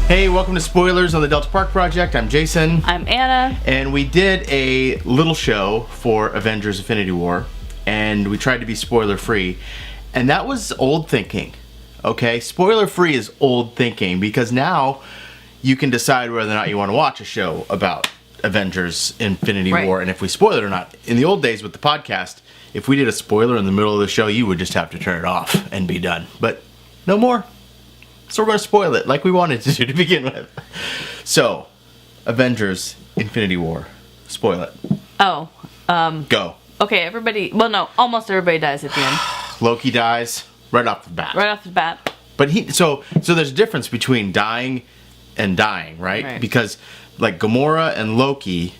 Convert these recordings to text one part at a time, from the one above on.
Hey, welcome to Spoilers on the Delta Park Project. I'm Jason. I'm Anna. And we did a little show for Avengers Infinity War, and we tried to be spoiler-free. And that was old thinking, okay? Spoiler-free is old thinking, because now you can decide whether or not you want to watch a show about Avengers Infinity War, and if we spoil it or not. In the old days with the podcast, if we did a spoiler in the middle of the show, you would just have to turn it off and be done. But no more. So we're going to spoil it like we wanted to do to begin with. So, Avengers Infinity War. Spoil it. Oh. Go. Okay, everybody... Well, no, almost everybody dies at the end. Loki dies right off the bat. Right off the bat. But so there's a difference between dying and dying, right? Because, like, Gamora and Loki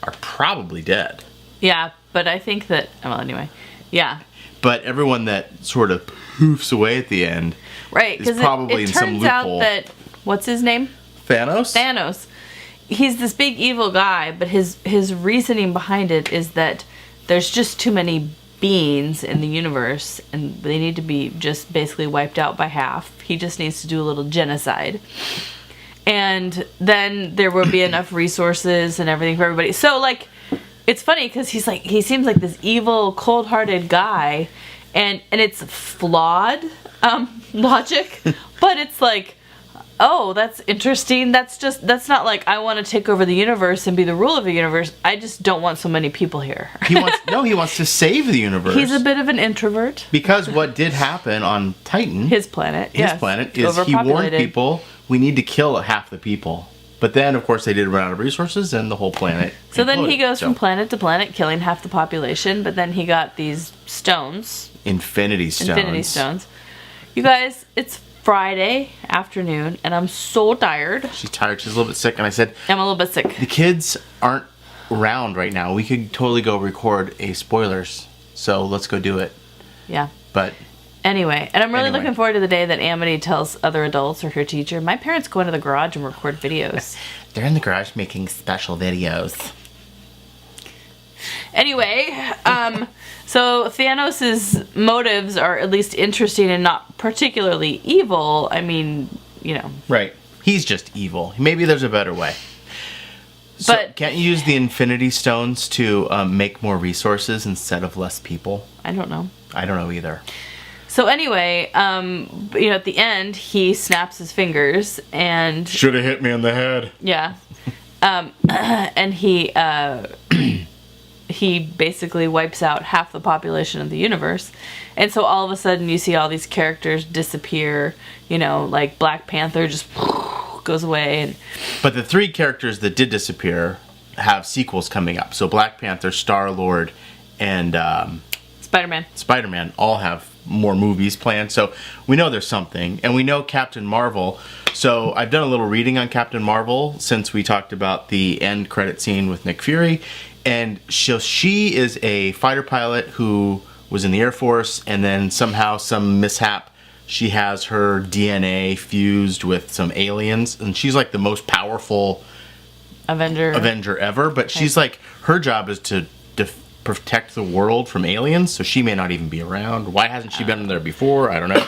are probably dead. Yeah, but I think that... Well, anyway. Yeah. But everyone that sort of poofs away at the end... Right, because it turns out that, what's his name? Thanos? He's this big evil guy, but his reasoning behind it is that there's just too many beings in the universe, and they need to be just basically wiped out by half. He just needs to do a little genocide. And then there will be enough resources and everything for everybody. So, like, it's funny, because he seems like this evil, cold-hearted guy, and it's flawed logic, but it's like, oh, that's interesting. That's not like I want to take over the universe and be the ruler of the universe. I just don't want so many people here. He wants to save the universe. He's a bit of an introvert. Because what did happen on Titan, his planet is he warned people, we need to kill half the people. But then, of course, they did run out of resources, and the whole planet So then he goes from planet to planet, killing half the population, but then he got these stones. Infinity Stones. You guys, it's Friday afternoon, and I'm so tired. She's tired. She's a little bit sick, and I said... I'm a little bit sick. The kids aren't around right now. We could totally go record a spoilers, so let's go do it. Yeah. But... Anyway, and I'm really looking forward to the day that Amity tells other adults or her teacher, my parents go into the garage and record videos. They're in the garage making special videos. Anyway, so Thanos' motives are at least interesting and not particularly evil. I mean, you know. Right. He's just evil. Maybe there's a better way. So but can't you use the Infinity Stones to make more resources instead of less people? I don't know. I don't know either. So anyway, at the end, he snaps his fingers and... Should have hit me in the head. Yeah. And he basically wipes out half the population of the universe. And so all of a sudden you see all these characters disappear, like Black Panther just goes away. But the three characters that did disappear have sequels coming up. So Black Panther, Star-Lord, and Spider-Man all have more movies planned. So we know there's something. And we know Captain Marvel. So I've done a little reading on Captain Marvel since we talked about the end credit scene with Nick Fury. And she is a fighter pilot who was in the Air Force, and then somehow, some mishap, she has her DNA fused with some aliens, and she's like the most powerful Avenger ever. But she's like, her job is to protect the world from aliens, so she may not even be around. Why hasn't she been there before? I don't know.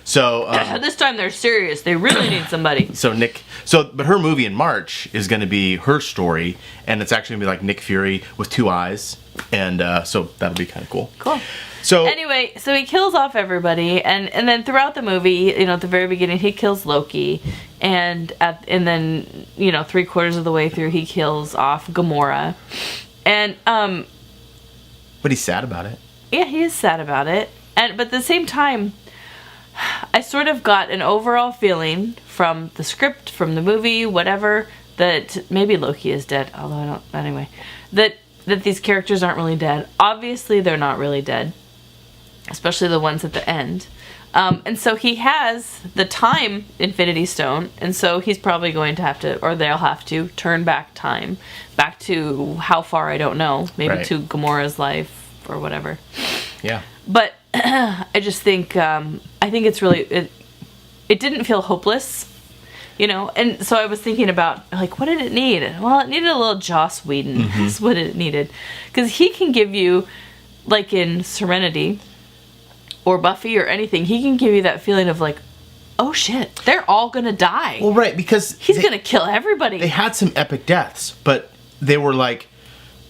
So this time they're serious. They really need somebody. But her movie in March is going to be her story, and it's actually going to be like Nick Fury with two eyes, and so that'll be kind of cool. Cool. So anyway, so he kills off everybody, and then throughout the movie, at the very beginning, he kills Loki, and then 3/4 of the way through, he kills off Gamora, and But he's sad about it. Yeah, he is sad about it, but at the same time, I sort of got an overall feeling from the script, from the movie, whatever, that maybe Loki is dead, although I don't, anyway, that these characters aren't really dead. Obviously, they're not really dead, especially the ones at the end. And so he has the time Infinity Stone, and so he's probably going to have to, or they'll have to, turn back time. Back to how far, I don't know. Maybe to Gamora's life, or whatever. Yeah. But I just think, I think it's really, it didn't feel hopeless, and so I was thinking about, like, what did it need? Well, it needed a little Joss Whedon. Mm-hmm. That's what it needed. Because he can give you, like in Serenity, or Buffy, or anything, he can give you that feeling of, like, oh shit, they're all gonna die. Well, right, because he's gonna kill everybody. They had some epic deaths, but they were like,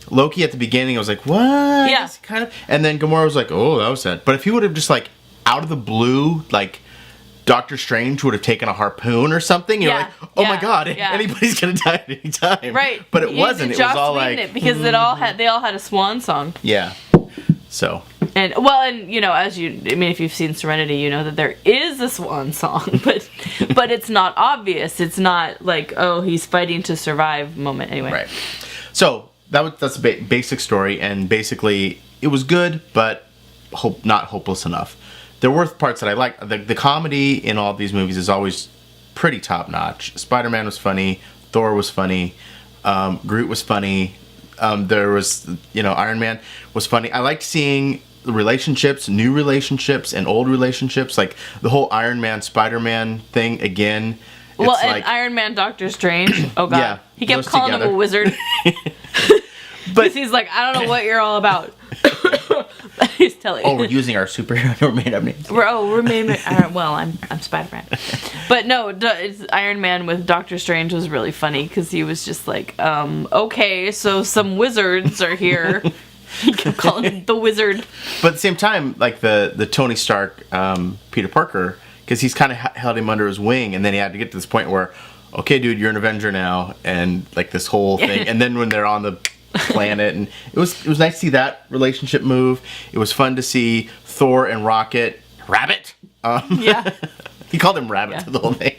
Loki at the beginning, I was like, what? Yeah. Kind of, and then Gamora was like, oh, that was sad. But if he would have just like out of the blue, like Doctor Strange would have taken a harpoon or something, you're like, oh my god, anybody's gonna die at any time. Right. But it wasn't. It was all like it because they all had a swan song. Yeah. So. And you know, if you've seen Serenity, you know that there is a swan song, but it's not obvious. It's not like, oh, he's fighting to survive moment. Anyway. Right. So that's the basic story, and basically it was good, but not hopeless enough. There were parts that I liked. The comedy in all of these movies is always pretty top notch. Spider-Man was funny. Thor was funny. Groot was funny. There was, Iron Man was funny. I liked seeing the relationships, new relationships and old relationships, like the whole Iron Man Spider-Man thing again. Well, and Iron Man Doctor Strange. Oh god, yeah, he kept calling him a wizard. But he's like, I don't know what you're all about. He's telling. Oh, we're using our superhero made-up names. We're made. Well, I'm Spider-Man, but no, Iron Man with Doctor Strange was really funny because he was just like, okay, so some wizards are here. He kept calling him the wizard. But at the same time, like the Tony Stark, Peter Parker, because he's kind of held him under his wing, and then he had to get to this point where, okay, dude, you're an Avenger now, and like this whole thing, and then when they're on the planet, and it was nice to see that relationship move. It was fun to see Thor and Rabbit. Yeah, he called him Rabbit the whole thing.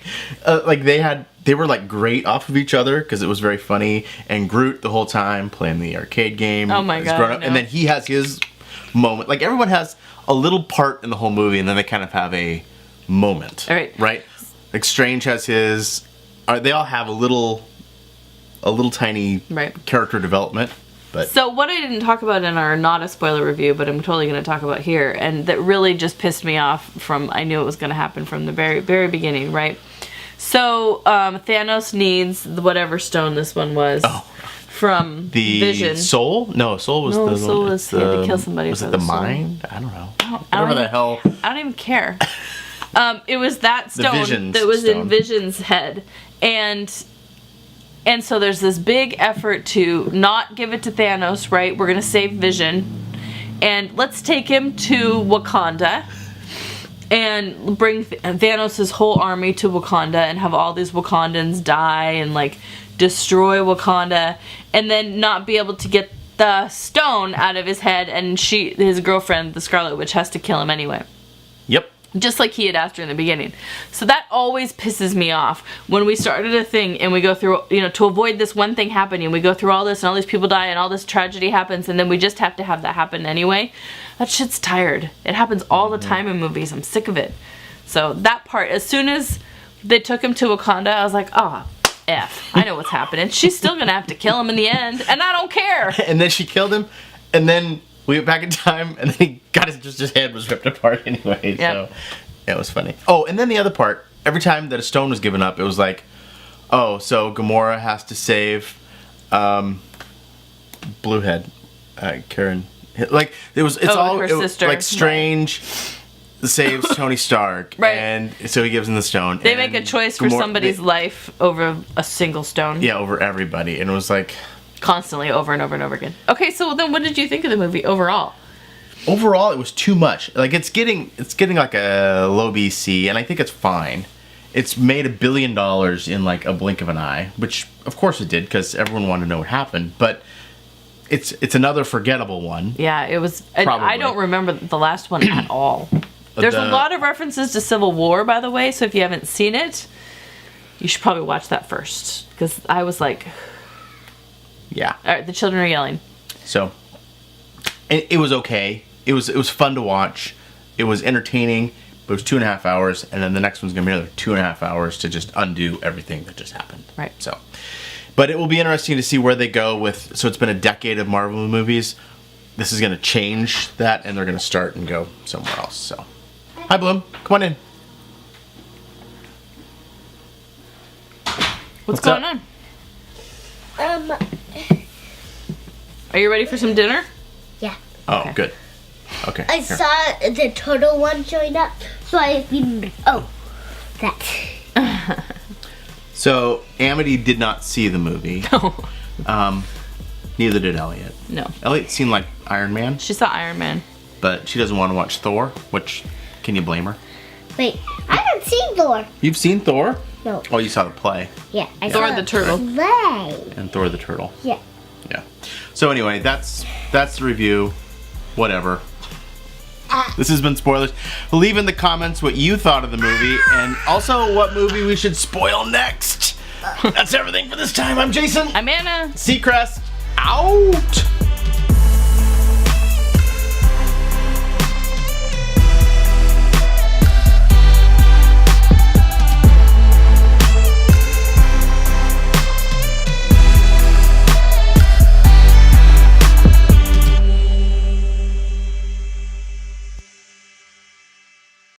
Like they were like great off of each other because it was very funny. And Groot the whole time playing the arcade game. Oh my god! And then he has his moment. Like everyone has a little part in the whole movie, and then they kind of have a moment. All right. Right. Like Strange has his. They all have a little tiny character development. But so what I didn't talk about in our not a spoiler review, but I'm totally going to talk about here, and that really just pissed me off from, I knew it was going to happen from the very, very beginning, right? So Thanos needs whatever stone this one was from the Vision. Soul? No, Soul was the Soul was he had to kill somebody. Was it the mind? I don't know. Whatever the hell. I don't even care. It was that stone that was in Vision's head, and so there's this big effort to not give it to Thanos, right? We're going to save Vision. And let's take him to Wakanda and bring Thanos' whole army to Wakanda and have all these Wakandans die and like destroy Wakanda, and then not be able to get the stone out of his head, and his girlfriend, the Scarlet Witch, has to kill him anyway. Yep. Just like he had asked her in the beginning. So that always pisses me off. When we started a thing and we go through, to avoid this one thing happening, we go through all this and all these people die and all this tragedy happens, and then we just have to have that happen anyway. That shit's tired. It happens all the time in movies. I'm sick of it. So that part, as soon as they took him to Wakanda, I was like, F. I know what's happening. She's still gonna have to kill him in the end, and I don't care. And then she killed him, and then we went back in time, and then he got his head was ripped apart anyway. Yep. So it was funny. Oh, and then the other part, every time that a stone was given up, it was like, oh, so Gamora has to save Bluehead, Karen. Like it's her sister. Like Strange saves Tony Stark, right? And so he gives him the stone. They make a choice for somebody's life over a single stone. Yeah, over everybody, and it was like constantly over and over and over again. Okay, so then what did you think of the movie overall? Overall, it was too much. Like it's getting like a low BC, and I think it's fine. It's made $1 billion in like a blink of an eye, which of course it did because everyone wanted to know what happened. But it's another forgettable one. Yeah, it was. I don't remember the last one at all. There's a lot of references to Civil War, by the way. So if you haven't seen it, you should probably watch that first, because I was like, yeah. All right, the children are yelling. So it was okay. It was fun to watch. It was entertaining. But it was 2.5 hours, and then the next one's gonna be another 2.5 hours to just undo everything that just happened. Right. So, but it will be interesting to see where they go with. So it's been a decade of Marvel movies. This is gonna change that, and they're gonna start and go somewhere else. So, hi Bloom, come on in. What's going on? Are you ready for some dinner? Yeah. Oh, okay. Good. Okay. I saw the turtle one showing up, so I That. So, Amity did not see the movie. Neither did Elliot. No. Elliot seemed like Iron Man. She saw Iron Man. But she doesn't want to watch Thor, which, can you blame her? Wait, I haven't seen Thor. You've seen Thor? No. Oh, you saw the play. Yeah, I Thor saw the Turtle. Play. And Thor the Turtle. Yeah. Yeah. So anyway, that's the review. Whatever. This has been Spoilers. Leave in the comments what you thought of the movie and also what movie we should spoil next. That's everything for this time. I'm Jason. I'm Anna. Seacrest out.